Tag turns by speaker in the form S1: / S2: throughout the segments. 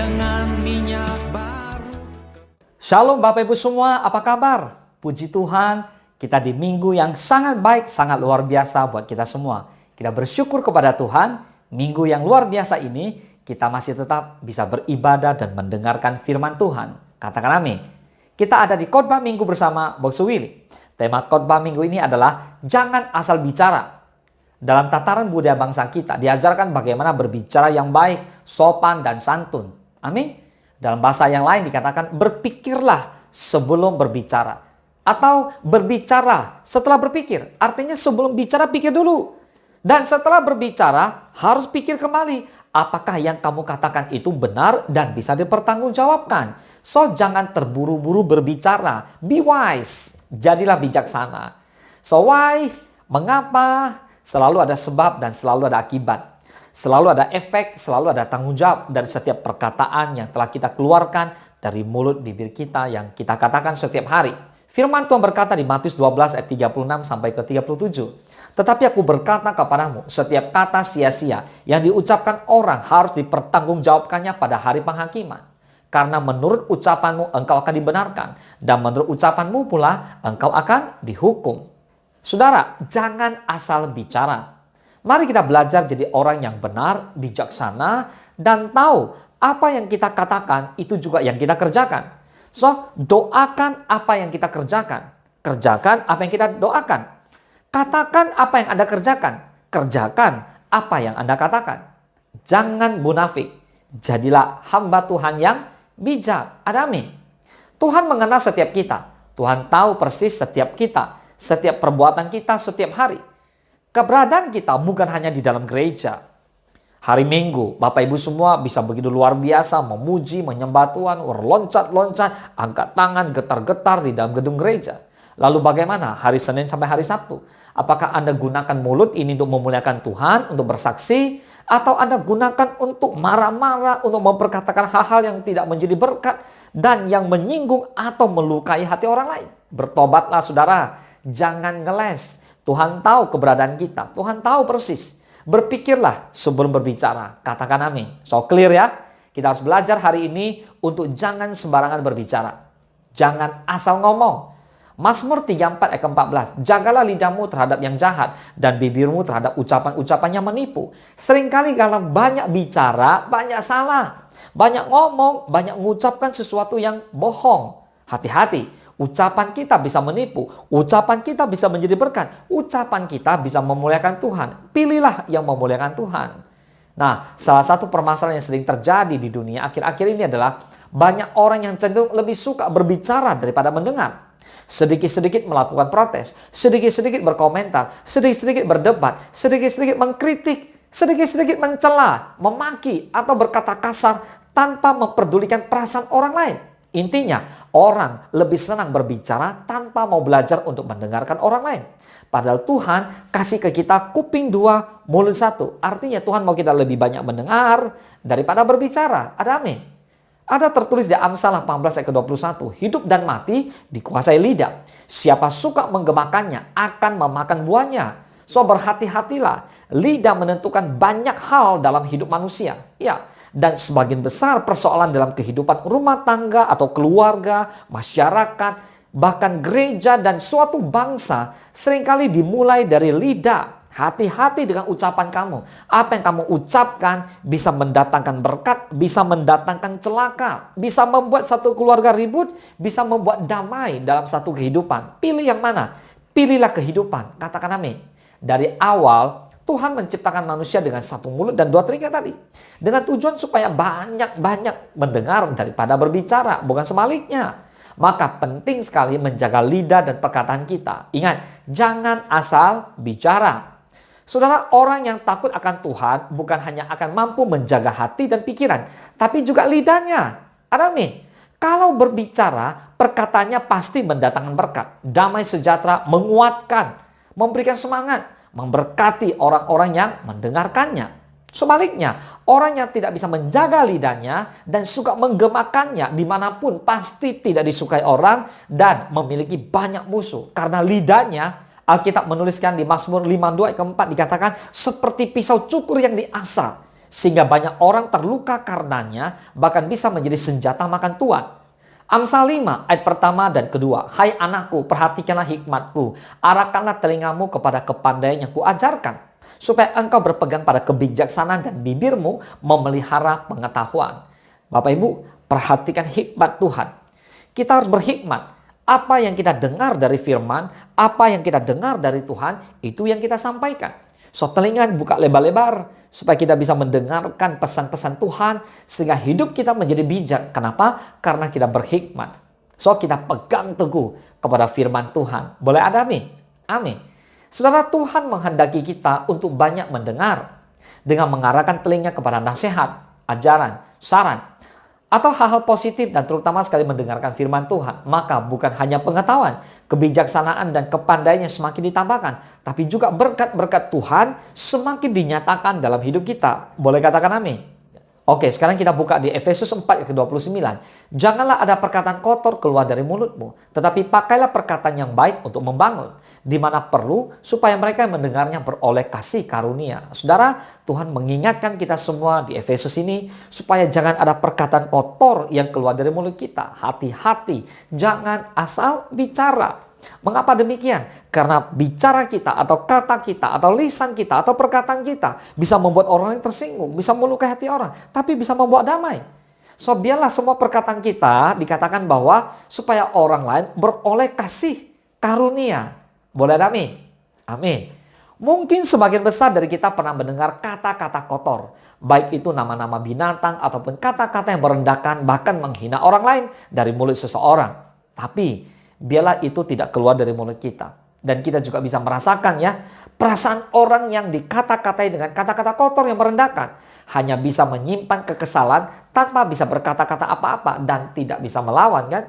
S1: dengan minyak baru.
S2: Shalom Bapak Ibu semua, apa kabar? Puji Tuhan, kita di minggu yang sangat baik, sangat luar biasa buat kita semua. Kita bersyukur kepada Tuhan, minggu yang luar biasa ini kita masih tetap bisa beribadah dan mendengarkan firman Tuhan. Katakan amin. Kita ada di khotbah minggu bersama Boksu Willy. Tema khotbah minggu ini adalah jangan asal bicara. Dalam tataran budaya bangsa kita diajarkan bagaimana berbicara yang baik, sopan dan santun. Amin. Dalam bahasa yang lain dikatakan berpikirlah sebelum berbicara. Atau berbicara setelah berpikir. Artinya sebelum bicara pikir dulu. Dan setelah berbicara harus pikir kembali. Apakah yang kamu katakan itu benar dan bisa dipertanggungjawabkan. So jangan terburu-buru berbicara. Be wise. Jadilah bijaksana. So why? Mengapa? Selalu ada sebab dan selalu ada akibat. Selalu ada efek, selalu ada tanggung jawab dari setiap perkataan yang telah kita keluarkan dari mulut bibir kita yang kita katakan setiap hari. Firman Tuhan berkata di Matius 12 ayat 36 sampai ke 37. Tetapi aku berkata kepadamu, setiap kata sia-sia yang diucapkan orang harus dipertanggungjawabkannya pada hari penghakiman. Karena menurut ucapanmu engkau akan dibenarkan, dan menurut ucapanmu pula engkau akan dihukum. Saudara, jangan asal bicara. Mari kita belajar jadi orang yang benar, bijaksana, dan tahu apa yang kita katakan itu juga yang kita kerjakan. So, doakan apa yang kita kerjakan. Kerjakan apa yang kita doakan. Katakan apa yang Anda kerjakan. Kerjakan apa yang Anda katakan. Jangan munafik. Jadilah hamba Tuhan yang bijak. Ada amin. Tuhan mengenal setiap kita. Tuhan tahu persis setiap kita. Setiap perbuatan kita setiap hari. Keberadaan kita bukan hanya di dalam gereja. Hari Minggu, Bapak Ibu semua bisa begitu luar biasa memuji, menyembah Tuhan, loncat-loncat, angkat tangan, getar-getar di dalam gedung gereja. Lalu bagaimana hari Senin sampai hari Sabtu? Apakah Anda gunakan mulut ini untuk memuliakan Tuhan, untuk bersaksi? Atau Anda gunakan untuk marah-marah, untuk memperkatakan hal-hal yang tidak menjadi berkat dan yang menyinggung atau melukai hati orang lain? Bertobatlah saudara. Jangan ngeles. Tuhan tahu keberadaan kita. Tuhan tahu persis. Berpikirlah sebelum berbicara. Katakan amin. So clear ya. Kita harus belajar hari ini untuk jangan sembarangan berbicara. Jangan asal ngomong. Mazmur 34 ayat ke-14. Jagalah lidahmu terhadap yang jahat dan bibirmu terhadap ucapan-ucapan yang menipu. Seringkali kalau banyak bicara, banyak salah. Banyak ngomong, banyak mengucapkan sesuatu yang bohong. Hati-hati. Ucapan kita bisa menipu, ucapan kita bisa menjadi berkat, ucapan kita bisa memuliakan Tuhan. Pilihlah yang memuliakan Tuhan. Nah, salah satu permasalahan yang sering terjadi di dunia akhir-akhir ini adalah banyak orang yang cenderung lebih suka berbicara daripada mendengar. Sedikit-sedikit melakukan protes, sedikit-sedikit berkomentar, sedikit-sedikit berdebat, sedikit-sedikit mengkritik, sedikit-sedikit mencela, memaki, atau berkata kasar tanpa memperdulikan perasaan orang lain. Intinya, orang lebih senang berbicara tanpa mau belajar untuk mendengarkan orang lain. Padahal Tuhan kasih ke kita kuping dua, mulut satu. Artinya Tuhan mau kita lebih banyak mendengar daripada berbicara. Ada amin. Ada tertulis di Amsal 18 ayat ke-21. Hidup dan mati dikuasai lidah. Siapa suka menggemakannya akan memakan buahnya. So berhati-hatilah. Lidah menentukan banyak hal dalam hidup manusia. Ya. Dan sebagian besar persoalan dalam kehidupan rumah tangga atau keluarga, masyarakat, bahkan gereja dan suatu bangsa seringkali dimulai dari lidah. Hati-hati dengan ucapan kamu. Apa yang kamu ucapkan bisa mendatangkan berkat, bisa mendatangkan celaka, bisa membuat satu keluarga ribut, bisa membuat damai dalam satu kehidupan. Pilih yang mana? Pilihlah kehidupan. Katakan amin. Dari awal Tuhan menciptakan manusia dengan satu mulut dan dua telinga tadi. Dengan tujuan supaya banyak-banyak mendengar daripada berbicara. Bukan sebaliknya. Maka penting sekali menjaga lidah dan perkataan kita. Ingat, jangan asal bicara. Saudara, orang yang takut akan Tuhan bukan hanya akan mampu menjaga hati dan pikiran. Tapi juga lidahnya. Amin. Kalau berbicara, perkataannya pasti mendatangkan berkat. Damai sejahtera, menguatkan, memberikan semangat, memberkati orang-orang yang mendengarkannya. Sebaliknya, orang yang tidak bisa menjaga lidahnya dan suka menggemakannya dimanapun pasti tidak disukai orang dan memiliki banyak musuh. Karena lidahnya, Alkitab menuliskan di Mazmur 52 ayat ke-4 dikatakan seperti pisau cukur yang diasah. sehingga banyak orang terluka karenanya, bahkan bisa menjadi senjata makan tuan. Amsal 5 ayat pertama dan kedua. Hai anakku, perhatikanlah hikmatku, arahkanlah telingamu kepada kepandaian yang kuajarkan, supaya engkau berpegang pada kebijaksanaan dan bibirmu memelihara pengetahuan. Bapak Ibu, perhatikan hikmat Tuhan. Kita harus berhikmat. Apa yang kita dengar dari firman, apa yang kita dengar dari Tuhan, itu yang kita sampaikan. So, telinga buka lebar-lebar supaya kita bisa mendengarkan pesan-pesan Tuhan sehingga hidup kita menjadi bijak. Kenapa? Karena kita berhikmat. So, kita pegang teguh kepada firman Tuhan. Boleh ada amin? Amin. Saudara, Tuhan menghendaki kita untuk banyak mendengar dengan mengarahkan telinga kepada nasihat, ajaran, saran, atau hal-hal positif dan terutama sekali mendengarkan firman Tuhan. Maka bukan hanya pengetahuan, kebijaksanaan dan kepandaian yang semakin ditambahkan, tapi juga berkat-berkat Tuhan semakin dinyatakan dalam hidup kita. Boleh katakan amin? Oke, sekarang kita buka di Efesus 4 ayat ke-29. Janganlah ada perkataan kotor keluar dari mulutmu, tetapi pakailah perkataan yang baik untuk membangun, di mana perlu, supaya mereka yang mendengarnya beroleh kasih karunia. Saudara, Tuhan mengingatkan kita semua di Efesus ini, supaya jangan ada perkataan kotor yang keluar dari mulut kita. Hati-hati, jangan asal bicara. Mengapa demikian? Karena bicara kita atau kata kita atau lisan kita atau perkataan kita bisa membuat orang lain tersinggung, bisa melukai hati orang, tapi bisa membuat damai. So, biarlah semua perkataan kita dikatakan bahwa supaya orang lain beroleh kasih karunia. Boleh ada amin? Amin. Mungkin sebagian besar dari kita pernah mendengar kata-kata kotor, baik itu nama-nama binatang ataupun kata-kata yang merendahkan bahkan menghina orang lain dari mulut seseorang. Tapi biarlah itu tidak keluar dari mulut kita. Dan kita juga bisa merasakan ya, perasaan orang yang dikata-katai dengan kata-kata kotor yang merendahkan hanya bisa menyimpan kekesalan tanpa bisa berkata-kata apa-apa dan tidak bisa melawan kan?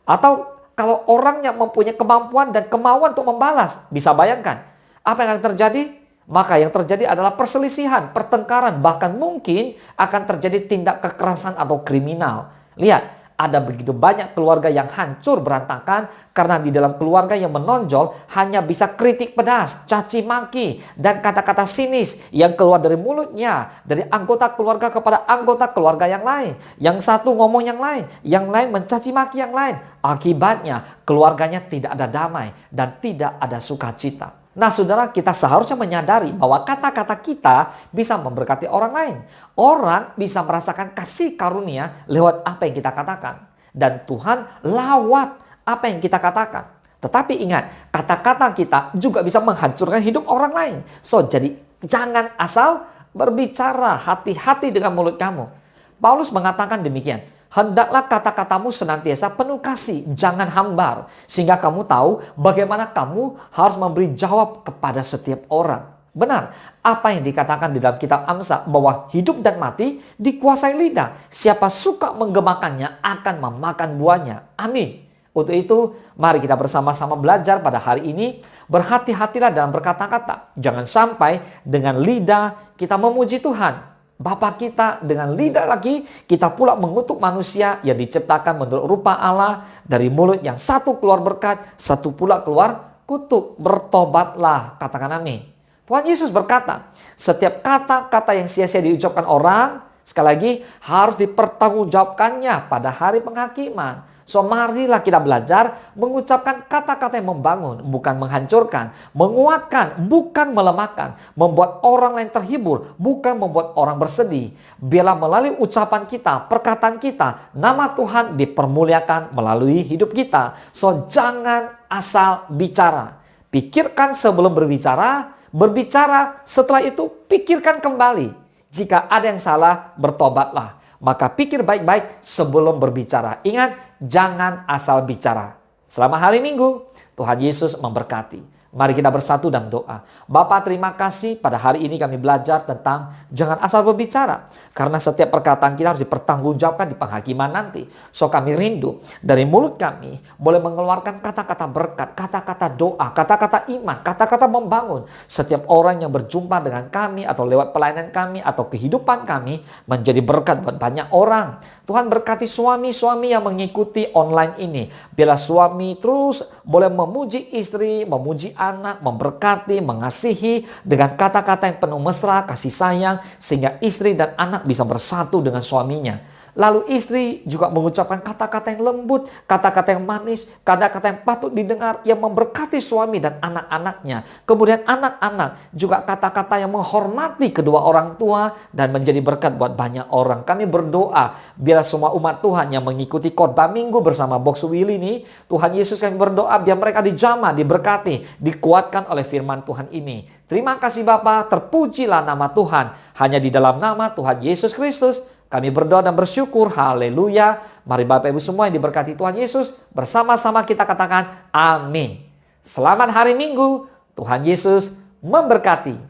S2: Atau kalau orang yang mempunyai kemampuan dan kemauan untuk membalas, bisa bayangkan apa yang akan terjadi? Maka yang terjadi adalah perselisihan, pertengkaran, bahkan mungkin akan terjadi tindak kekerasan atau kriminal. Lihat, ada begitu banyak keluarga yang hancur berantakan karena di dalam keluarga yang menonjol hanya bisa kritik pedas, caci maki, dan kata-kata sinis yang keluar dari mulutnya, dari anggota keluarga kepada anggota keluarga yang lain. Yang satu ngomong yang lain mencaci maki yang lain. Akibatnya keluarganya tidak ada damai dan tidak ada sukacita. Nah saudara, kita seharusnya menyadari bahwa kata-kata kita bisa memberkati orang lain. Orang bisa merasakan kasih karunia lewat apa yang kita katakan. Dan Tuhan lawat apa yang kita katakan. Tetapi ingat, kata-kata kita juga bisa menghancurkan hidup orang lain. So, jadi jangan asal berbicara, hati-hati dengan mulut kamu. Paulus mengatakan demikian. Hendaklah kata-katamu senantiasa penuh kasih, jangan hambar. Sehingga kamu tahu bagaimana kamu harus memberi jawab kepada setiap orang. Benar, apa yang dikatakan di dalam kitab Amsal bahwa hidup dan mati dikuasai lidah. Siapa suka menggemakannya akan memakan buahnya. Amin. Untuk itu, mari kita bersama-sama belajar pada hari ini. Berhati-hatilah dalam berkata-kata. Jangan sampai dengan lidah kita memuji Tuhan. Bapa kita dengan lidah lagi kita pula mengutuk manusia yang diciptakan menurut rupa Allah. Dari mulut yang satu keluar berkat, satu pula keluar kutuk. Bertobatlah, katakan amin. Tuhan Yesus berkata, setiap kata-kata yang sia-sia diucapkan orang, sekali lagi harus dipertanggungjawabkannya pada hari penghakiman. So, marilah kita belajar mengucapkan kata-kata yang membangun, bukan menghancurkan, menguatkan, bukan melemahkan, membuat orang lain terhibur, bukan membuat orang bersedih. Biarlah melalui ucapan kita, perkataan kita, nama Tuhan dipermuliakan melalui hidup kita. So, jangan asal bicara. Pikirkan sebelum berbicara, berbicara setelah itu pikirkan kembali. Jika ada yang salah, bertobatlah. Maka pikir baik-baik sebelum berbicara. Ingat, jangan asal bicara. Selamat hari Minggu. Tuhan Yesus memberkati. Mari kita bersatu dalam doa. Bapa, terima kasih pada hari ini kami belajar tentang jangan asal berbicara. Karena setiap perkataan kita harus dipertanggungjawabkan di penghakiman nanti. So, kami rindu dari mulut kami boleh mengeluarkan kata-kata berkat, kata-kata doa, kata-kata iman, kata-kata membangun. Setiap orang yang berjumpa dengan kami atau lewat pelayanan kami atau kehidupan kami menjadi berkat buat banyak orang. Tuhan berkati suami-suami yang mengikuti online ini. Biarlah suami terus boleh memuji istri, memuji anak, memberkati, mengasihi dengan kata-kata yang penuh mesra, kasih sayang, sehingga istri dan anak bisa bersatu dengan suaminya. Lalu istri juga mengucapkan kata-kata yang lembut, kata-kata yang manis, kata-kata yang patut didengar, yang memberkati suami dan anak-anaknya. Kemudian anak-anak juga kata-kata yang menghormati kedua orang tua dan menjadi berkat buat banyak orang. Kami berdoa biar semua umat Tuhan yang mengikuti khotbah minggu bersama Box Willy ini, Tuhan Yesus, kami berdoa biar mereka dijamah, diberkati, dikuatkan oleh firman Tuhan ini. Terima kasih Bapa, terpujilah nama Tuhan. Hanya di dalam nama Tuhan Yesus Kristus kami berdoa dan bersyukur. Haleluya. Mari Bapak Ibu semua yang diberkati Tuhan Yesus, bersama-sama kita katakan amin. Selamat hari Minggu. Tuhan Yesus memberkati.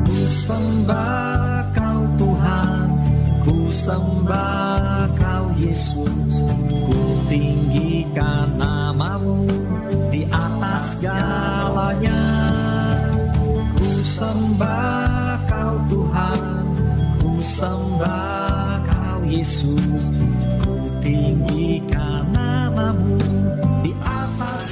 S1: Ku sembah Kau Tuhan, ku sembah Kau Yesus, ku tinggikan nama-Mu di atas segalanya. Ku sembah Kau Tuhan, ku sembah Kau Yesus, ku tinggikan nama-Mu di atas